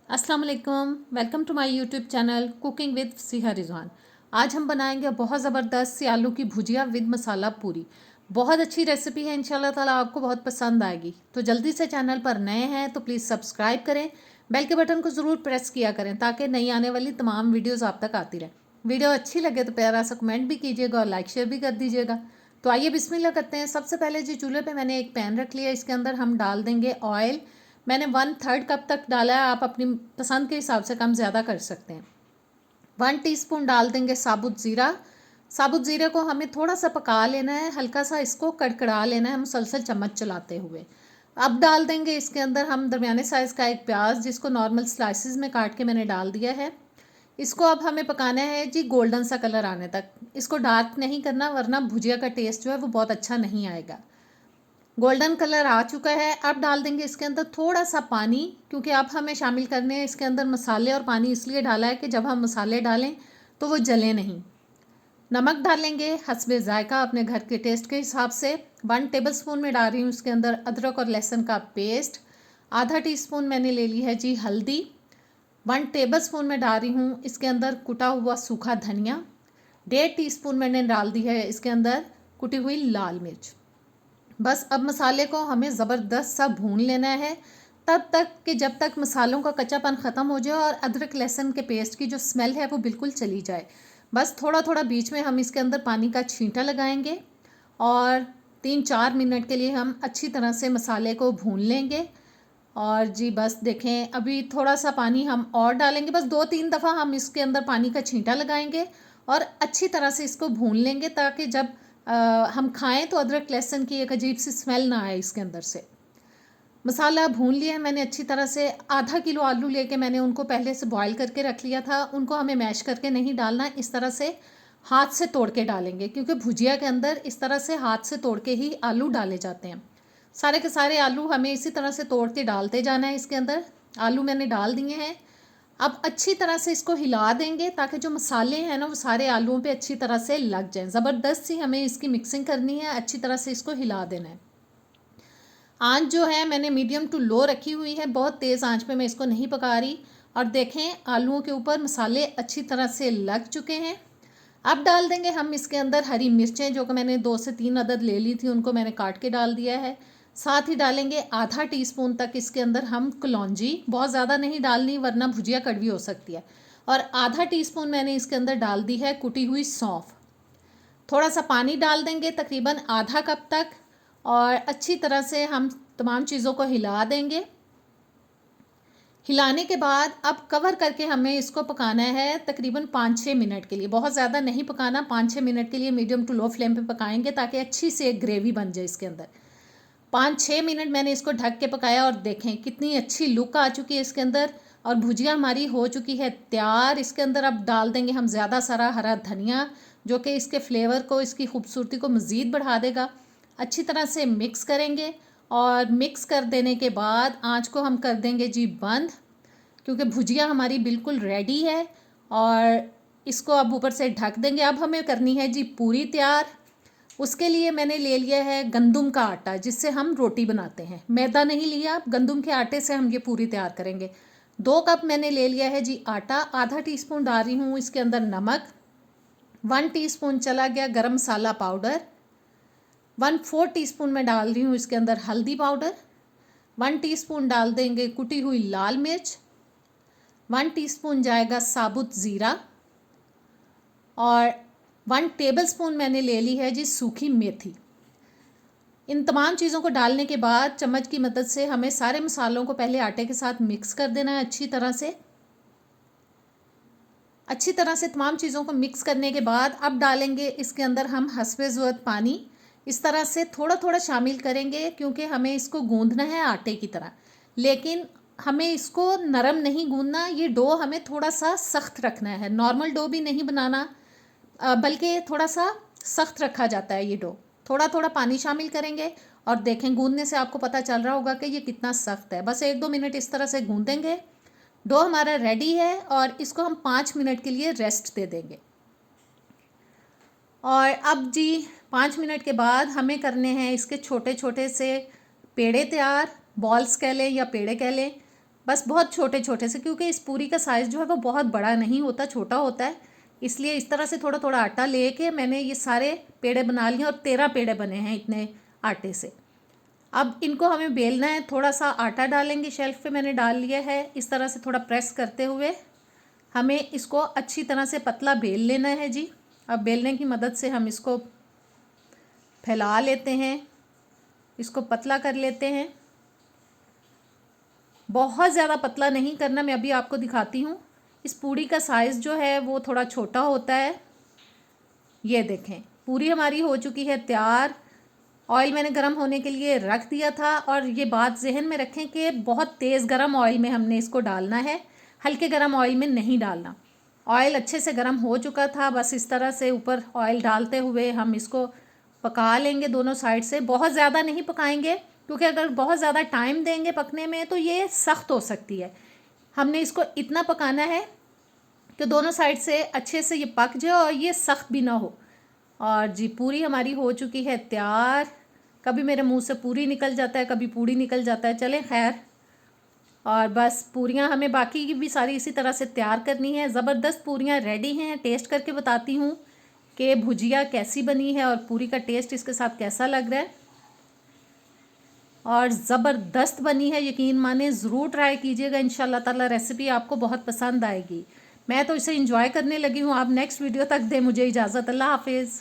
अस्सलाम वालेकुम, welcome to my YouTube channel cooking with Siha Rizwan. आज हम बनाएंगे बहुत ज़बरदस्त सी आलू की भुजिया विद मसाला पूरी। बहुत अच्छी रेसिपी है, इंशाल्लाह ताला आपको बहुत पसंद आएगी। तो जल्दी से चैनल पर नए हैं तो प्लीज़ सब्सक्राइब करें, बेल के बटन को ज़रूर प्रेस किया करें ताकि नई आने वाली तमाम वीडियोज़ आप तक आती रहे। वीडियो अच्छी लगे तो प्यारा सा कमेंट भी कीजिएगा और लाइक शेयर भी कर दीजिएगा। तो आइए बिस्मिल्लाह करते हैं। सबसे पहले जी चूल्हे पर मैंने एक पैन रख लिया, इसके अंदर हम डाल देंगे ऑयल। मैंने 1/3 कप तक डाला है, आप अपनी पसंद के हिसाब से कम ज़्यादा कर सकते हैं। 1 टीस्पून डाल देंगे साबुत ज़ीरा। साबुत ज़ीरे को हमें थोड़ा सा पका लेना है, हल्का सा इसको कड़कड़ा लेना है मुसलसल चम्मच चलाते हुए। अब डाल देंगे इसके अंदर हम दरमियाने साइज़ का एक प्याज, जिसको नॉर्मल स्लाइसिस में काट के मैंने डाल दिया है। इसको अब हमें पकाना है जी गोल्डन सा कलर आने तक। इसको डार्क नहीं करना, वरना भुजिया का टेस्ट जो है वो बहुत अच्छा नहीं आएगा। गोल्डन कलर आ चुका है। अब डाल देंगे इसके अंदर थोड़ा सा पानी, क्योंकि अब हमें शामिल करने हैं इसके अंदर मसाले। और पानी इसलिए डाला है कि जब हम मसाले डालें तो वो जले नहीं। नमक डालेंगे हस्बे जायका, अपने घर के टेस्ट के हिसाब से। 1 टेबलस्पून में डाल रही हूँ इसके अंदर अदरक और लहसुन का पेस्ट। आधा टीस्पून मैंने ले ली है जी हल्दी। 1 टेबलस्पून में डाल रही हूँ इसके अंदर कुटा हुआ सूखा धनिया। 1.5 टीस्पून मैंने डाल दी है इसके अंदर कुटी हुई लाल मिर्च। बस अब मसाले को हमें ज़बरदस्त सा भून लेना है, तब तक कि जब तक मसालों का कच्चापन ख़त्म हो जाए और अदरक लहसुन के पेस्ट की जो स्मेल है वो बिल्कुल चली जाए। बस थोड़ा थोड़ा बीच में हम इसके अंदर पानी का छींटा लगाएंगे और 3-4 मिनट के लिए हम अच्छी तरह से मसाले को भून लेंगे। और जी बस देखें, अभी थोड़ा सा पानी हम और डालेंगे। बस 2-3 दफ़ा हम इसके अंदर पानी का छींटा लगाएंगे और अच्छी तरह से इसको भून लेंगे, ताकि जब हम खाएं तो अदरक लहसुन की एक अजीब सी स्मेल ना आए इसके अंदर से। मसाला भून लिया है मैंने अच्छी तरह से। आधा किलो आलू लेके मैंने उनको पहले से बॉईल करके रख लिया था। उनको हमें मैश करके नहीं डालना, इस तरह से हाथ से तोड़ के डालेंगे, क्योंकि भुजिया के अंदर इस तरह से हाथ से तोड़ के ही आलू डाले जाते हैं। सारे के सारे आलू हमें इसी तरह से तोड़ के डालते जाना है इसके अंदर। आलू मैंने डाल दिए हैं। अब अच्छी तरह से इसको हिला देंगे ताकि जो मसाले हैं ना वो सारे आलूओं पे अच्छी तरह से लग जाएं। ज़बरदस्त सी हमें इसकी मिक्सिंग करनी है, अच्छी तरह से इसको हिला देना है। आंच जो है मैंने मीडियम टू लो रखी हुई है, बहुत तेज़ आंच पे मैं इसको नहीं पका रही। और देखें आलूओं के ऊपर मसाले अच्छी तरह से लग चुके हैं। अब डाल देंगे हम इसके अंदर हरी मिर्चें, जो कि मैंने 2 से 3 अदद ले ली थी, उनको मैंने काट के डाल दिया है। साथ ही डालेंगे आधा टीस्पून तक इसके अंदर हम कलौंजी, बहुत ज़्यादा नहीं डालनी वरना भुजिया कड़वी हो सकती है। और आधा टीस्पून मैंने इसके अंदर डाल दी है कुटी हुई सौंफ। थोड़ा सा पानी डाल देंगे तकरीबन आधा कप तक, और अच्छी तरह से हम तमाम चीज़ों को हिला देंगे। हिलाने के बाद अब कवर करके हमें इसको पकाना है तकरीबन 5-6 मिनट के लिए। बहुत ज़्यादा नहीं पकाना, 5-6 मिनट के लिए मीडियम टू लो फ्लेम पे पकाएंगे ताकि अच्छी से एक ग्रेवी बन जाए इसके अंदर। 5-6 मिनट मैंने इसको ढक के पकाया और देखें कितनी अच्छी लुक आ चुकी है इसके अंदर। और भुजिया हमारी हो चुकी है तैयार। इसके अंदर अब डाल देंगे हम ज़्यादा सारा हरा धनिया, जो कि इसके फ्लेवर को, इसकी खूबसूरती को मज़ीद बढ़ा देगा। अच्छी तरह से मिक्स करेंगे और मिक्स कर देने के बाद आंच को हम कर देंगे जी बंद, क्योंकि भुजिया हमारी बिल्कुल रेडी है। और इसको अब ऊपर से ढक देंगे। अब हमें करनी है जी पूरी तैयार। उसके लिए मैंने ले लिया है गंदम का आटा, जिससे हम रोटी बनाते हैं। मैदा नहीं लिया, गंदम के आटे से हम ये पूरी तैयार करेंगे। 2 कप मैंने ले लिया है जी आटा। आधा टीस्पून डाल रही हूँ इसके अंदर नमक। 1 टीस्पून चला गया गरम मसाला पाउडर। 1/4 टीस्पून में डाल रही हूँ इसके अंदर हल्दी पाउडर। 1 टीस्पून डाल देंगे कुटी हुई लाल मिर्च। 1 टीस्पून जाएगा साबुत ज़ीरा। और 1 टेबलस्पून मैंने ले ली है जी सूखी मेथी। इन तमाम चीज़ों को डालने के बाद चम्मच की मदद से हमें सारे मसालों को पहले आटे के साथ मिक्स कर देना है अच्छी तरह से। अच्छी तरह से तमाम चीज़ों को मिक्स करने के बाद अब डालेंगे इसके अंदर हम हस्बे ज़रूरत पानी। इस तरह से थोड़ा थोड़ा शामिल करेंगे, क्योंकि हमें इसको गूंदना है आटे की तरह, लेकिन हमें इसको नरम नहीं गूंदना। ये डो हमें थोड़ा सा सख्त रखना है, नॉर्मल डो भी नहीं बनाना, बल्कि थोड़ा सा सख्त रखा जाता है ये डो। थोड़ा थोड़ा पानी शामिल करेंगे और देखें गूंदने से आपको पता चल रहा होगा कि ये कितना सख्त है। बस 1-2 मिनट इस तरह से गूंदेंगे। डो हमारा रेडी है और इसको हम 5 मिनट के लिए रेस्ट दे देंगे। और अब जी 5 मिनट के बाद हमें करने हैं इसके छोटे छोटे से पेड़े तैयार। बॉल्स कह लें या पेड़े कह लें। बस बहुत छोटे छोटे से, क्योंकि इस पूरी का साइज़ जो है वो बहुत बड़ा नहीं होता, छोटा होता है, इसलिए इस तरह से थोड़ा थोड़ा आटा लेके मैंने ये सारे पेड़े बना लिए और 13 पेड़े बने हैं इतने आटे से। अब इनको हमें बेलना है, थोड़ा सा आटा डालेंगे, शेल्फ पे मैंने डाल लिया है। इस तरह से थोड़ा प्रेस करते हुए हमें इसको अच्छी तरह से पतला बेल लेना है जी। अब बेलने की मदद से हम इसको फैला लेते हैं, इसको पतला कर लेते हैं। बहुत ज़्यादा पतला नहीं करना, मैं अभी आपको दिखाती हूँ। इस पूड़ी का साइज़ जो है वो थोड़ा छोटा होता है। ये देखें, पूरी हमारी हो चुकी है तैयार। ऑयल मैंने गर्म होने के लिए रख दिया था, और ये बात जहन में रखें कि बहुत तेज़ गर्म ऑयल में हमने इसको डालना है, हल्के गर्म ऑयल में नहीं डालना। ऑयल अच्छे से गर्म हो चुका था, बस इस तरह से ऊपर ऑयल डालते हुए हम इसको पका लेंगे दोनों साइड से। बहुत ज़्यादा नहीं पकाएंगे, क्योंकि अगर बहुत ज़्यादा टाइम देंगे पकने में तो ये सख्त हो सकती है। हमने इसको इतना पकाना है कि दोनों साइड से अच्छे से ये पक जाए और ये सख्त भी ना हो। और जी पूरी हमारी हो चुकी है तैयार। कभी मेरे मुंह से पूरी निकल जाता है, कभी पूड़ी निकल जाता है, चलें खैर। और बस पूरियां हमें बाकी की भी सारी इसी तरह से तैयार करनी है। ज़बरदस्त पूरियां रेडी हैं। टेस्ट करके बताती हूँ कि भुजिया कैसी बनी है और पूरी का टेस्ट इसके साथ कैसा लग रहा है। और ज़बरदस्त बनी है, यकीन माने, ज़रूर ट्राई कीजिएगा। इंशाल्लाह ताला रेसिपी आपको बहुत पसंद आएगी। मैं तो इसे इंजॉय करने लगी हूँ। आप नेक्स्ट वीडियो तक दें मुझे इजाज़त। अल्लाह हाफिज़।